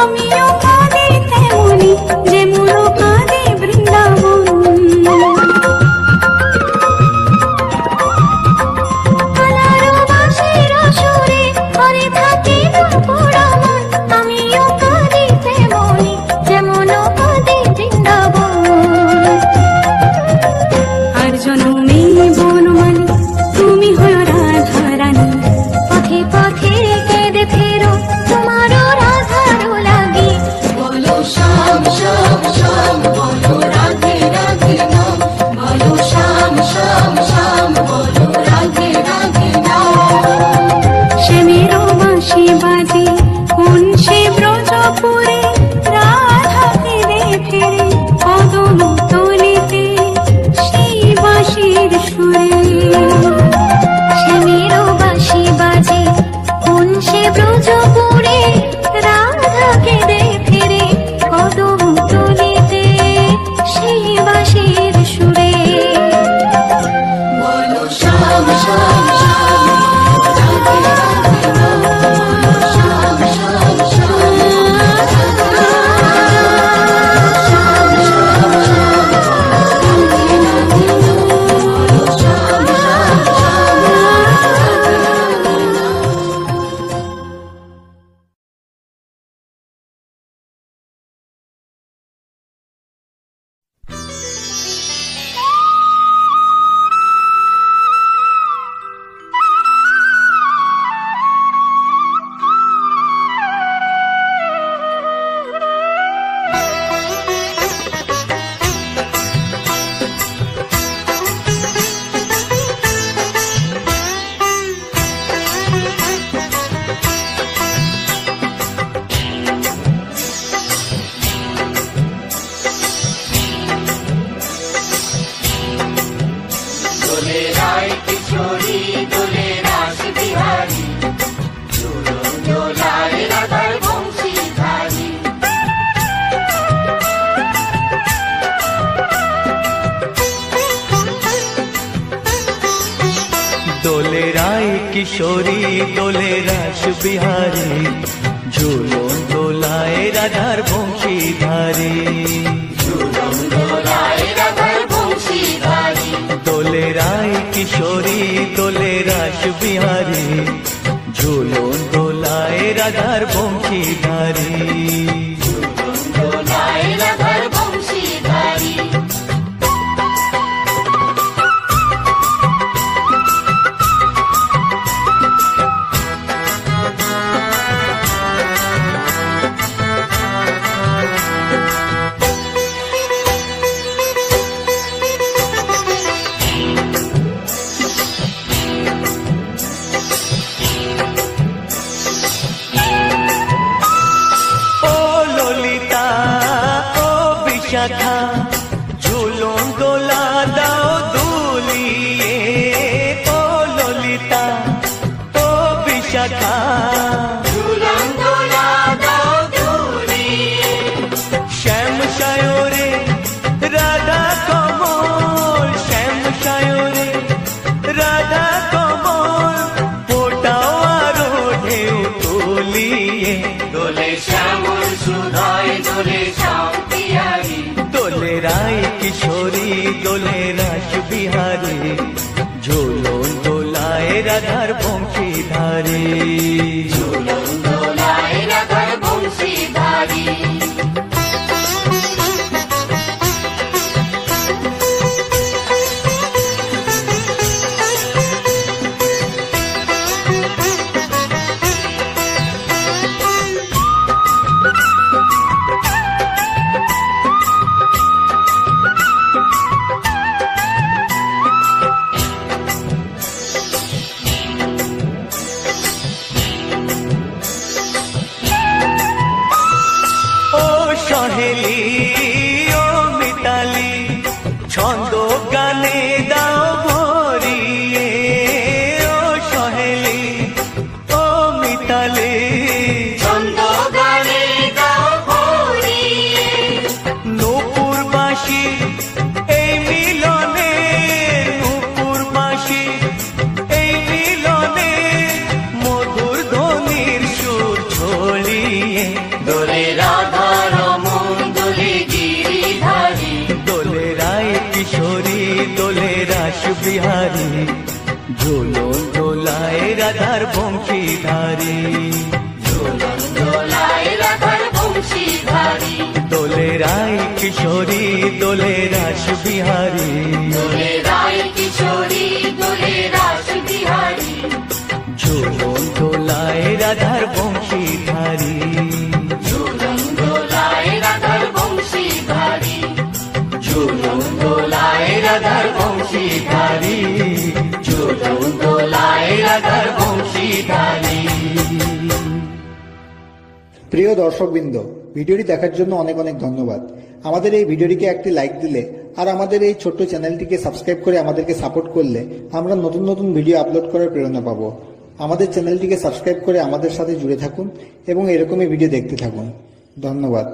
আমিও কাঁদি তেমনি যেমন কাঁদে বৃন্দাবন। আলারো বাঁশির সুরে ঘরে থাকে পোড়া মন, আমিও কাঁদি তেমনি যেমন কাঁদে বৃন্দাবন। আর জনমে বনমালী তুমি হলো রাধা রানী, পথে পথে কেঁদে ফেরো তোমারও রাধারও লাগি। বলো শ্যাম শ্যাম শ্যাম, বলো রাধে রাধে নাম, বলো শ্যাম শ্যাম শ্যাম, বলো রাধে রাধে নাম। শ্যামেরও বাঁশি বাজে কোন সে ব্রজপুরে, রাধা কেঁদে ফেরে কদম তলিতে সেই বাঁশির সুরে। শ্যামেরও বাঁশি বাজে কোন সে ব্রজপুরে, রাধা কেঁদে ফেরে কদম তলিতে সেই বাঁশির সুরে। বলো শ্যাম শ্যাম শ্যাম, রাধে রাধে নাম, বলো শ্যাম শ্যাম শ্যাম, শ্যাম শ্যাম শ্যাম, রাধে রাধে নাম, বলো শ্যাম শ্যাম শ্যাম, রাধে রাধে নাম। দোলে রায় কিশোরী দোলে রাস বিহারী, ঝুলন দোলায় রাধার বংশীধারী। দোলে রায় কিশোরী দোলে রাস বিহারী, ঝুলন দোলায় রাধার বংশীধারী। ঝুলন দোলায় রাধার বংশীধারী। দোলে রায় কিশোরী দোলে রাস বিহারী, ঝুলন দোলায় রাধার বংশীধারী। ঝুলন দোলায় রাধার বংশীধারী। ও ললিতা ও বিশাখা, ঝুলন দোলা দাও দুলিয়ে। ও ললিতা ও বিশাখা, ঝুলন দোলা দাও দুলিয়ে। শ্যাম সায়রে রাধা কমল, শ্যাম সায়রে রাধা কমল, ফোটাও আরো ঢেউ তুলিয়ে। দোলে শ্যামল সুধায় দোলে শ্যাম বিহারী। দোলে রায় কিশোরী দোলে রাস বিহারী, ঝুলন দোলায় রাধার বংশীধারী। ঝুলন দোলায় রাধার বংশীধারী। সহেলি ও মিতালি, ছন্দ গানে দাও ভরিয়ে। ও সহেলি ও মিতালি, ছন্দ গানে দাও ভরিয়ে। নূপুর বাঁশি এই মিলনে, নূপুর বাঁশি এই মিলনে, মধুর ধ্বনির সুর ছড়িয়ে। দোলে রাধা রমন দোলে গিরিধারী, দোলে রায় কিশোরী দোলে রাস বিহারী, ঝুলন দোলায় রাধার বংশীধারী, ঝুলন দোলায় রাধার বংশীধারী, দোলে রায় কিশোরী দোলে রাস বিহারী, দোলে রায় কিশোরী দোলে রাস বিহারী, ঝুলন দোলায় রাধার বংশীধারী, ঝুলন দোলায় রাধার বংশীধারী, ঝুলন দোলায় রাধার বংশীধারী, ঝুলন দোলায় রাধার বংশীধারী। প্রিয় দর্শকবৃন্দ, ভিডিওটি দেখার জন্য অনেক অনেক ধন্যবাদ। আমাদের এই ভিডিওটিকে একটি লাইক দিলে আর আমাদের এই ছোট্ট চ্যানেলটিকে সাবস্ক্রাইব করে আমাদেরকে সাপোর্ট করলে আমরা নতুন নতুন ভিডিও আপলোড করার প্রেরণা পাবো। আমাদের চ্যানেলটিকে সাবস্ক্রাইব করে আমাদের সাথে জুড়ে থাকুন এবং এরকমই ভিডিও দেখতে থাকুন। ধন্যবাদ।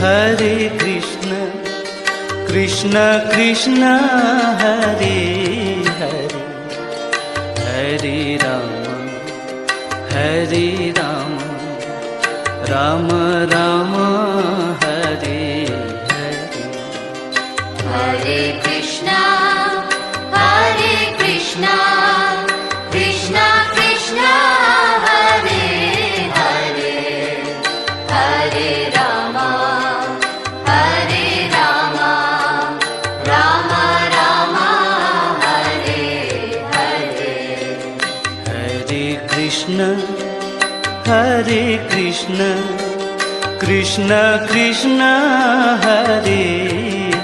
हरे कृष्ण कृष्ण कृष्ण हरे हरे हरे राम राम राम हरे हरे हरे कृष्णा कृष्णा कृष्णा कृष्णा हरे Hare Krishna Krishna Krishna Hare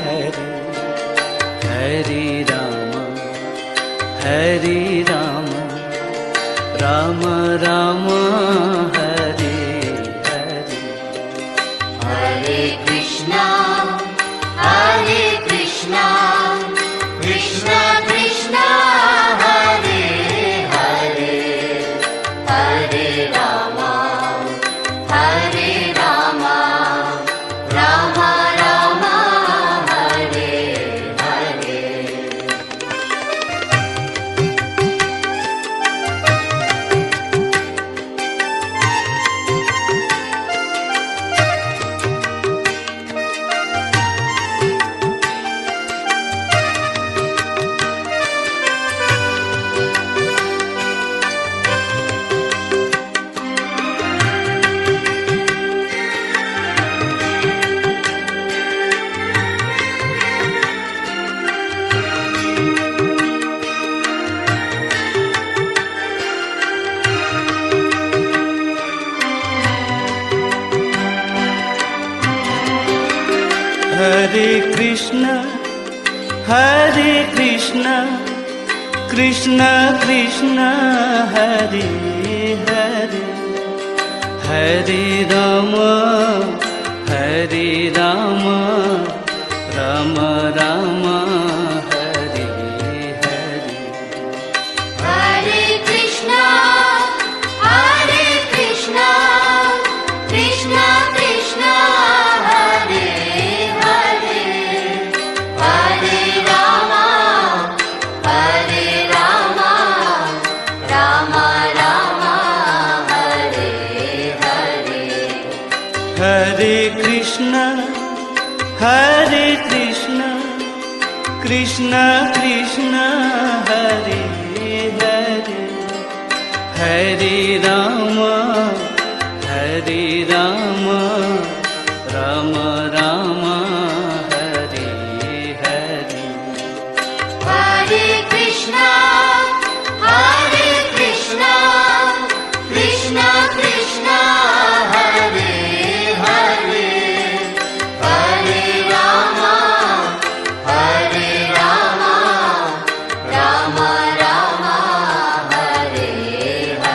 Hare Hare Rama Hare Rama Rama Rama Hare Hare Hare Krishna Krishna Krishna Hare Hare Hare Rama Rama Rama Hare Hare Hare Krishna Krishna Krishna Hare Hare Hare Rama Rama Rama Hare Hare Hare Krishna Krishna Krishna Hare Hare Hare Rama Rama Rama Hare Hare Hare Krishna Krishna Krishna Hare Hare Hare Rama Rama Rama Hare Hare Hare Krishna Krishna Krishna Hare Hare Hare Rama Rama Rama Hare Hare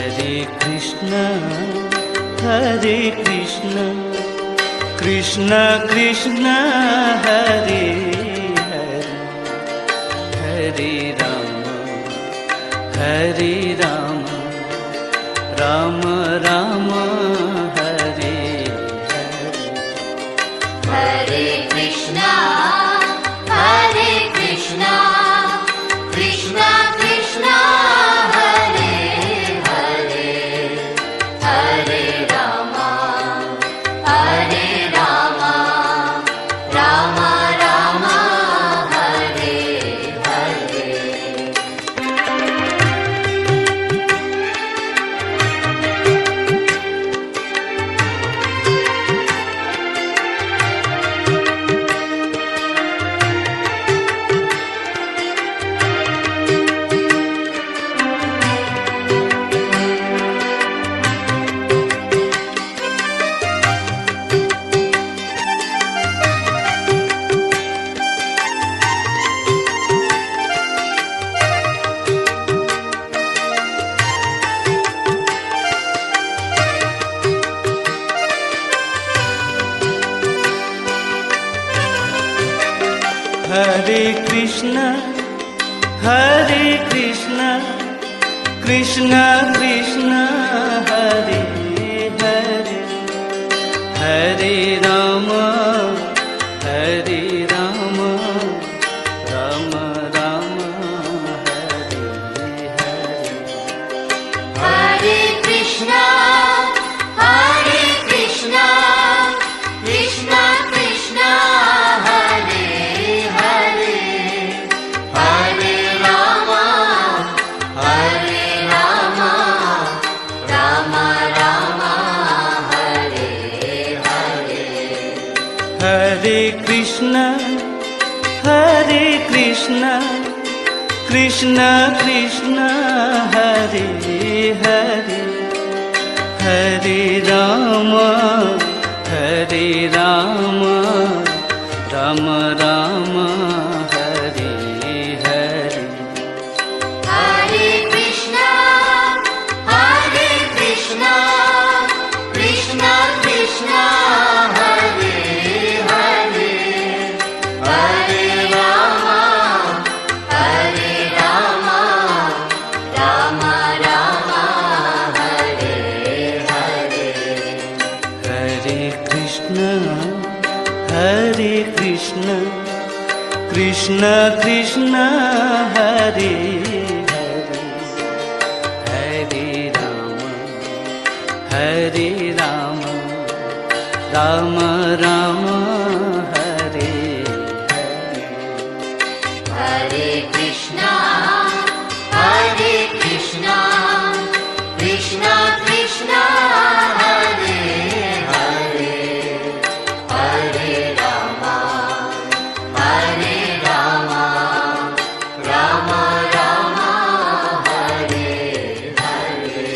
Hare Krishna Krishna Krishna Hare Hare Hare Rama Rama Rama Hare Hare Hare Krishna Krishna Krishna Hare Hare Hare Rama Rama Rama Hare Hare Hare Krishna Krishna Krishna Hare Hare Hare Rama Rama Rama Hare Hare Hare Krishna Krishna Krishna Hare Hare Hare Rama Rama Rama Hare Hare Hare Krishna Krishna Krishna Hare Hare Hare Ram Ram Ram Hare Hare Hare Krishna Krishna Krishna Hare Hare Hare Ram Ram Ram Hare Hare Hare Krishna Krishna Krishna Hare Hare Hare Ram Ram Ram Hare Hare Hare Krishna Krishna Krishna Hare Hare Hare Ram Ram Ram Hare Hare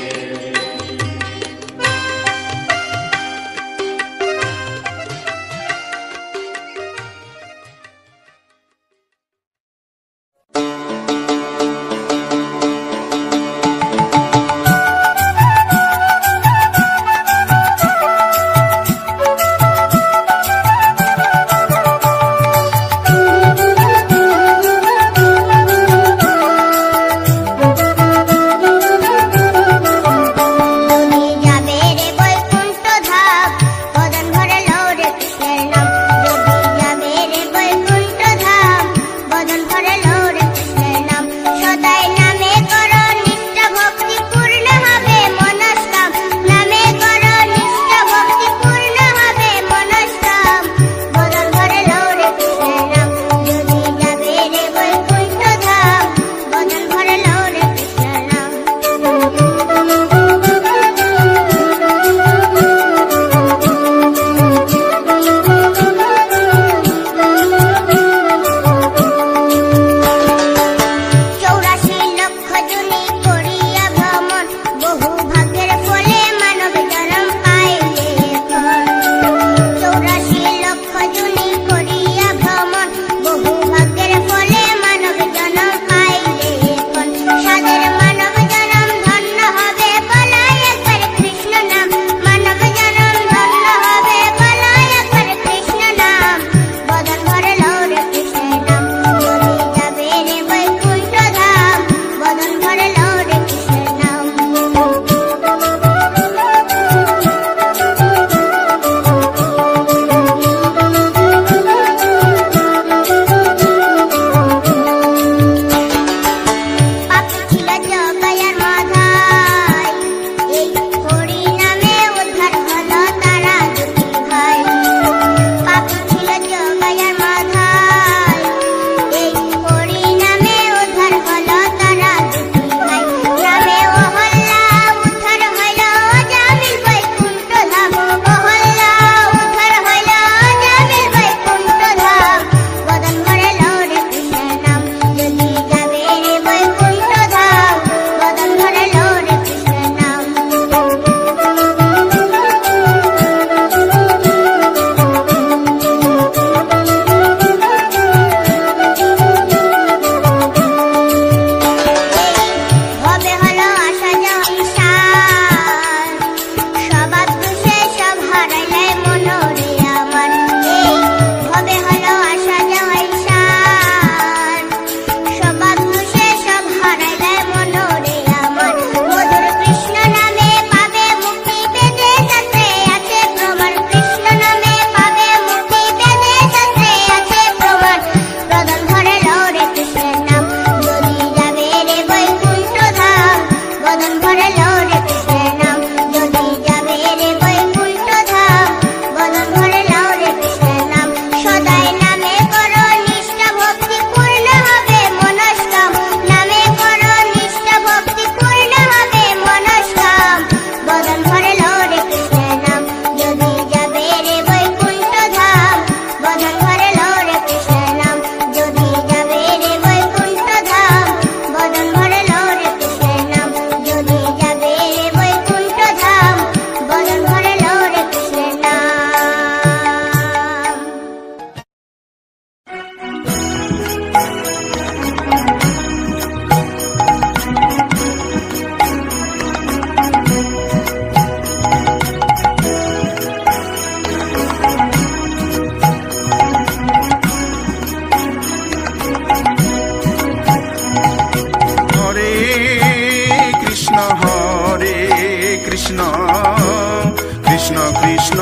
Krishna Krishna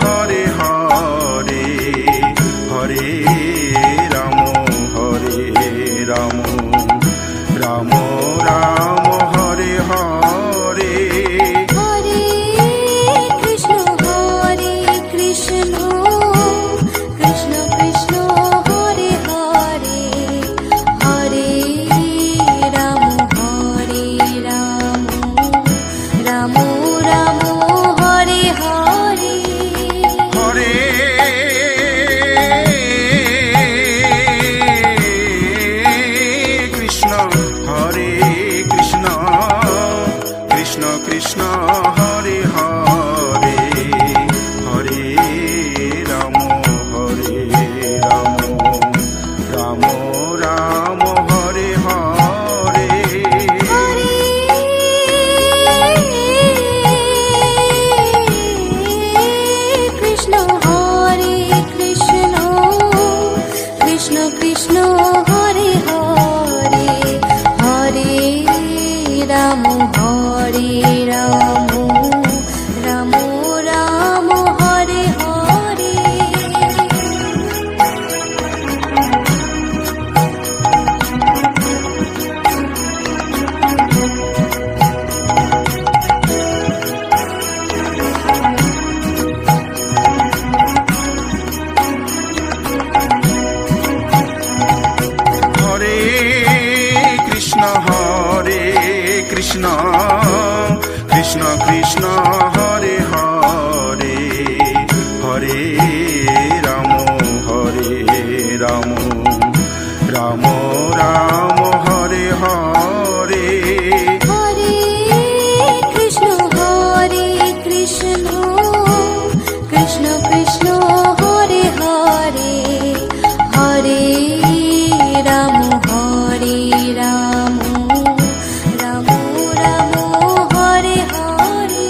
Hare Hare Hare Ram Ram Ram Hare Hare Hare Krishna Krishna Krishna Hare Hare Hare Ram Ram Ram Hare Hare Hare Krishna Krishna Krishna Hare Hare Hare Ram Ram Ram Hare Hare Hare Krishna Krishna Krishna Hare Hare Hare Ram Ram Ram Hare Hare Hare Krishna Krishna Krishna Hare Hare Hare Ram Ram Ram Hare Hare Hare Krishna Krishna Krishna Hare Hare Hare Ram Ram Ram Hare Hare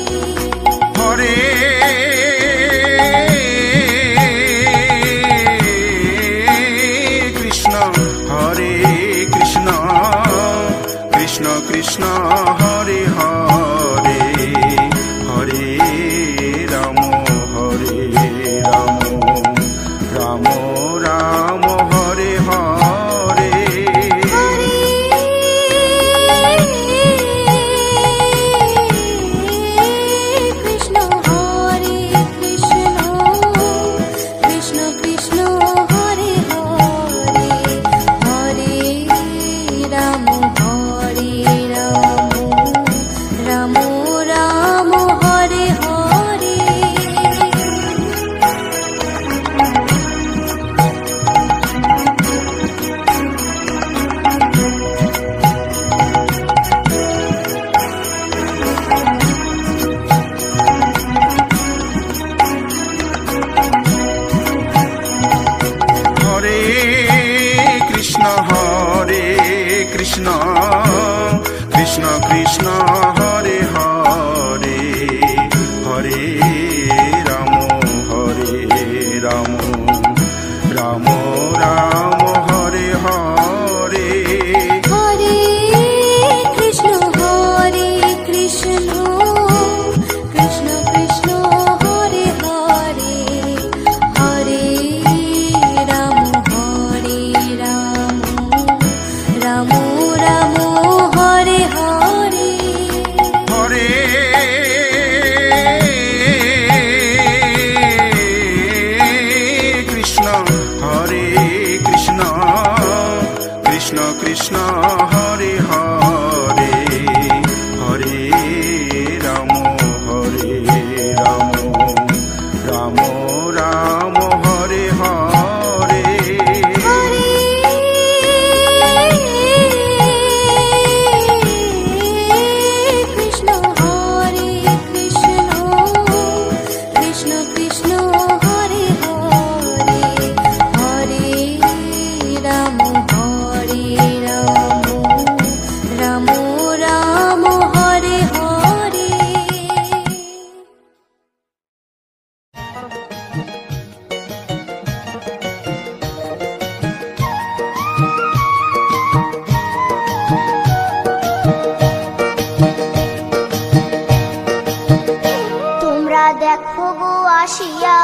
দেখো গো আসিয়া,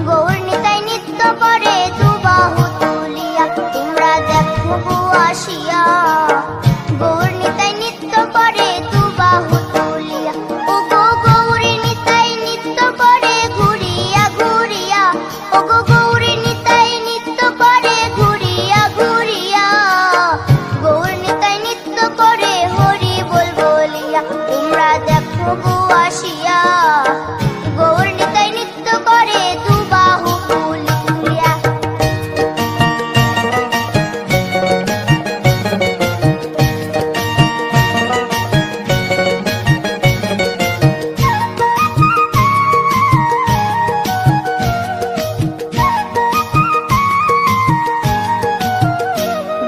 গৌর নিতাই নৃত্য করে দুবাহু তুলিয়া। তোমরা দেখো গো আসিয়া, গৌর নিতাই নৃত্য করে দুবাহু তুলিয়া। ও গো গৌরী নিতাই নৃত্য করে ঘুরিয়া ঘুরিয়া, ও গো গৌরী নিতাই নৃত্য করে ঘুরিয়া ঘুরিয়া। গৌর নিতাই নৃত্য করে হরি বল বলিয়া। তোমরা দেখো গো আসিয়া, গৌর নিতাই নৃত্য করে দুবাহু তুলিয়া।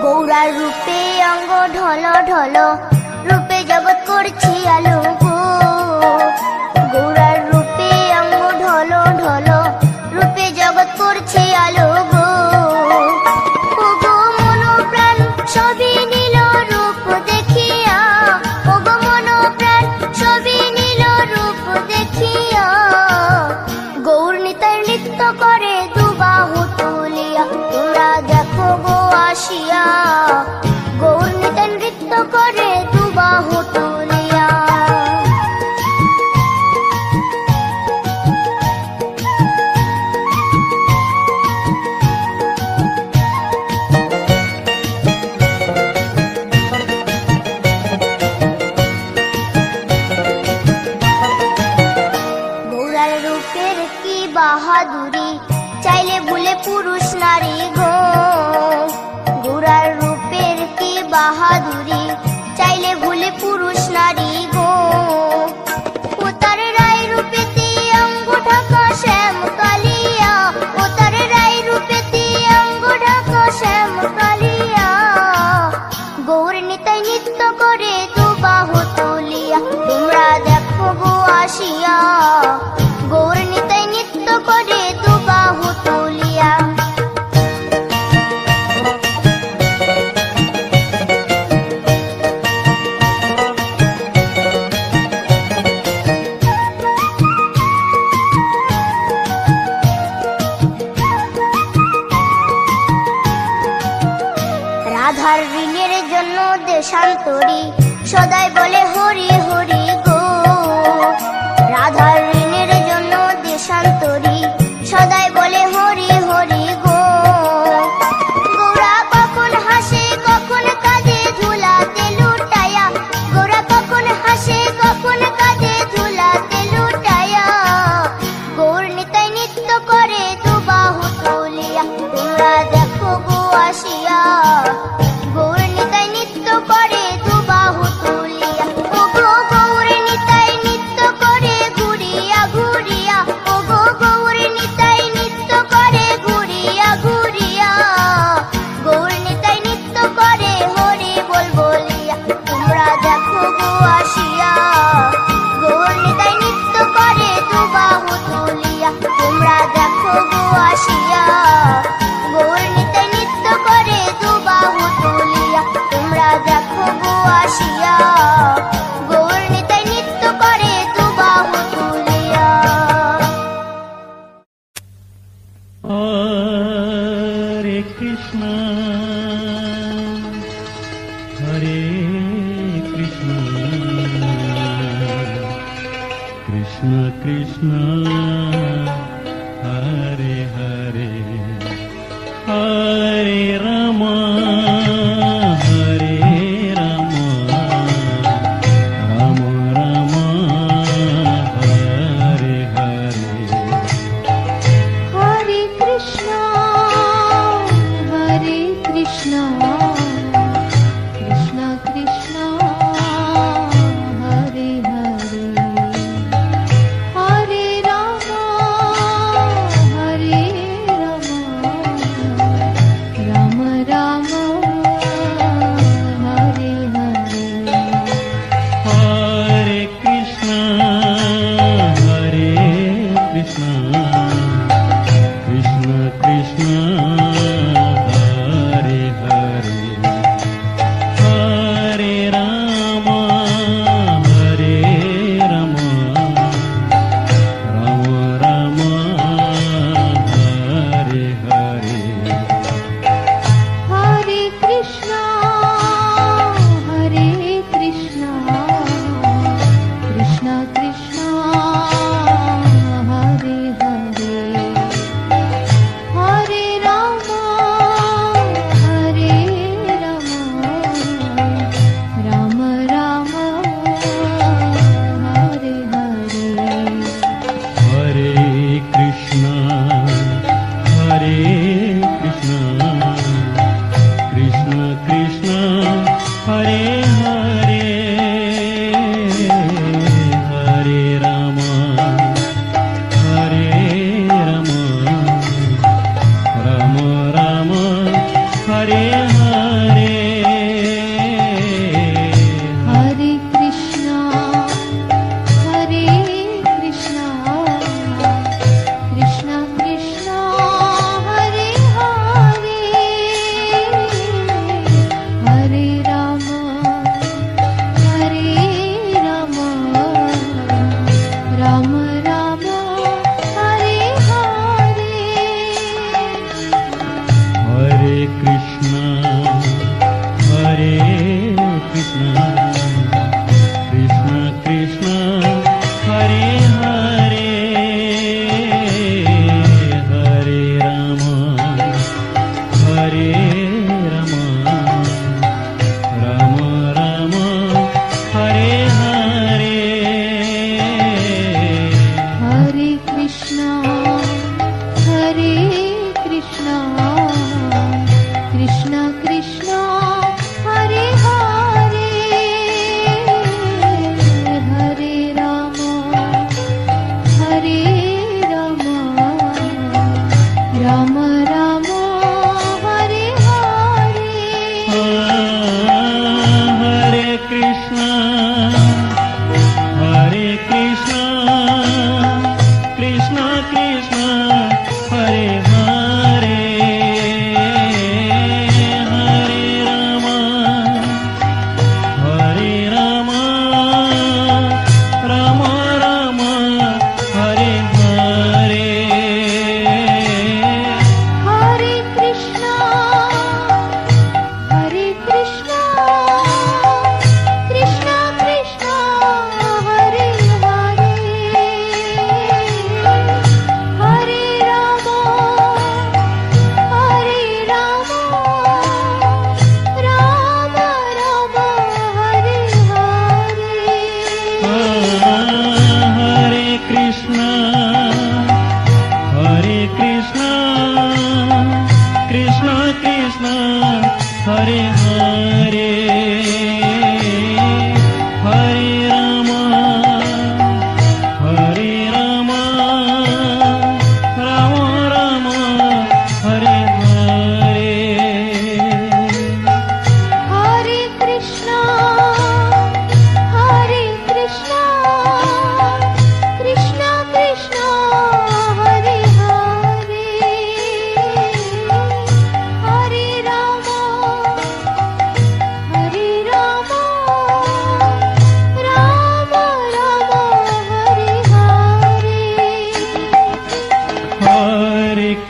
গৌরার রূপে অঙ্গ ঢল ঢল, রূপে জগৎ করছি আলো গো। গৌরার রূপে অঙ্গ ঢল ঢল, রূপে জগৎ করছি আলো গো। ও গো মন প্রাণ সবই নীল রূপ দেখিয়া, ও গো মন প্রাণ সবই নীল রূপ দেখিয়া। গৌর নিতাই নৃত্য করে দুবাহু তুলিয়া। তোমরা দেখো গো আসিয়া, গৌর নিতাই নৃত্য করে দুবাহু তুলিয়া। গৌরার রূপের কি বাহাদুরি, চাইলে ভুলে পুরুষ নারী গো। গৌরার রূপের কি বাহাদুরি, চাইলে ভুলে পুরুষ নারী গো। ও তার রায় রূপেতে অঙ্গ ঢাকা শ্যাম কালিয়া, ও তার রায় রূপেতে অঙ্গ ঢাকা শ্যাম কালিয়া। গৌর নিতাই নৃত্য করে দুবাহু তুলিয়া। তোমরা দেখো গো আসিয়া, গৌর নিতাই নৃত্য করে দুবাহু তুলিয়া। রাধার ঋণের জন্য দেশান্তরী, সদাই বলে হরি হরি গো। রাধার ঋণের জন্য দেশান্তরী, সদাই বলে হরি হরি গো। গৌরা কখন হাসে কখন কাঁদে ধুলাতে লুটায়া, গৌরা কখন হাসে কখন কাঁদে ধুলাতে লুটায়া। গৌর নিতাই নৃত্য করে দুবাহু তুলিয়া। তোমরা দেখো গো আসিয়া, গৌর নিতাই নৃত্য করে দুবাহু তুলিয়া। ও গো গৌর নিতাই নৃত্য করে ঘুরিয়া ঘুরিয়া, ও গো গৌর নিতাই নৃত্য করে ঘুরিয়া ঘুরিয়া। গৌর নিতাই নৃত্য করে হরি বল বলিয়া। তোমরা দেখো গো আসিয়া, গৌর নিতাই নৃত্য করে দুবাহু তুলিয়া। তোমরা দেখো গো আসিয়া, গৌর নিতাই নৃত্য করে দুবাহু তুলিয়া। তোমরা দেখো গো আসিয়া, গৌর নিতাই নৃত্য করে দুবাহু তুলিয়া। হরে কৃষ্ণ হরে কৃষ্ণ কৃষ্ণ কৃষ্ণ হরে হরে, হরে রাম হরে Ram, Ram Ram Hare Hare. Hare Krishna, Hare Krishna, Krishna Krishna, Hare Hare, Hare Rama, Hare Rama,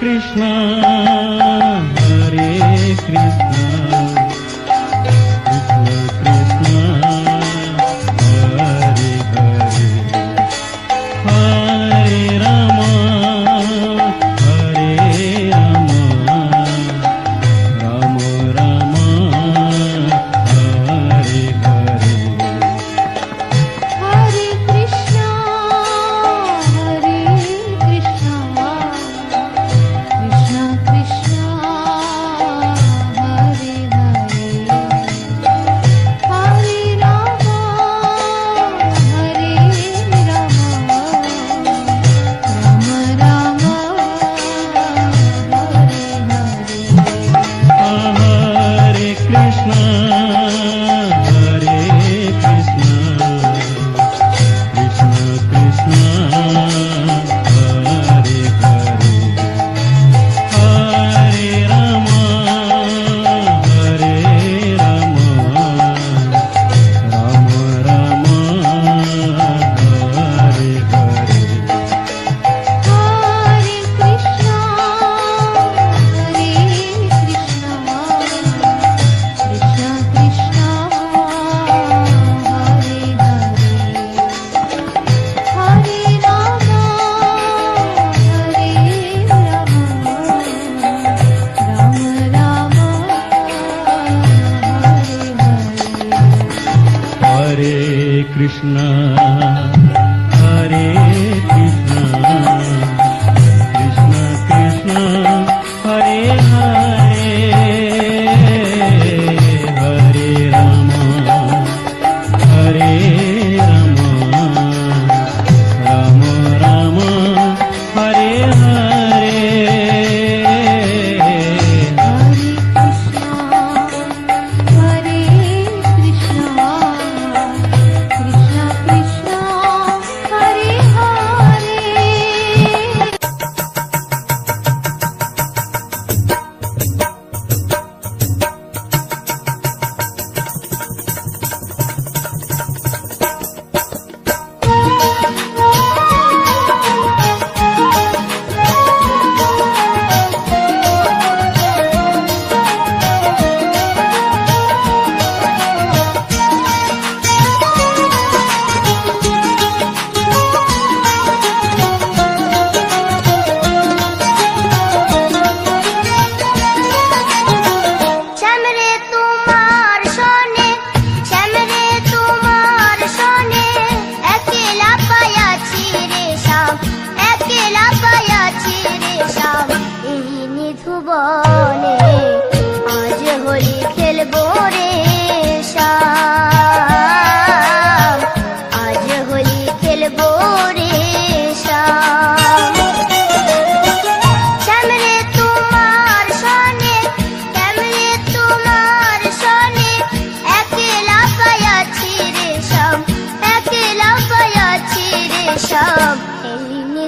Krishna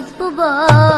উপবাস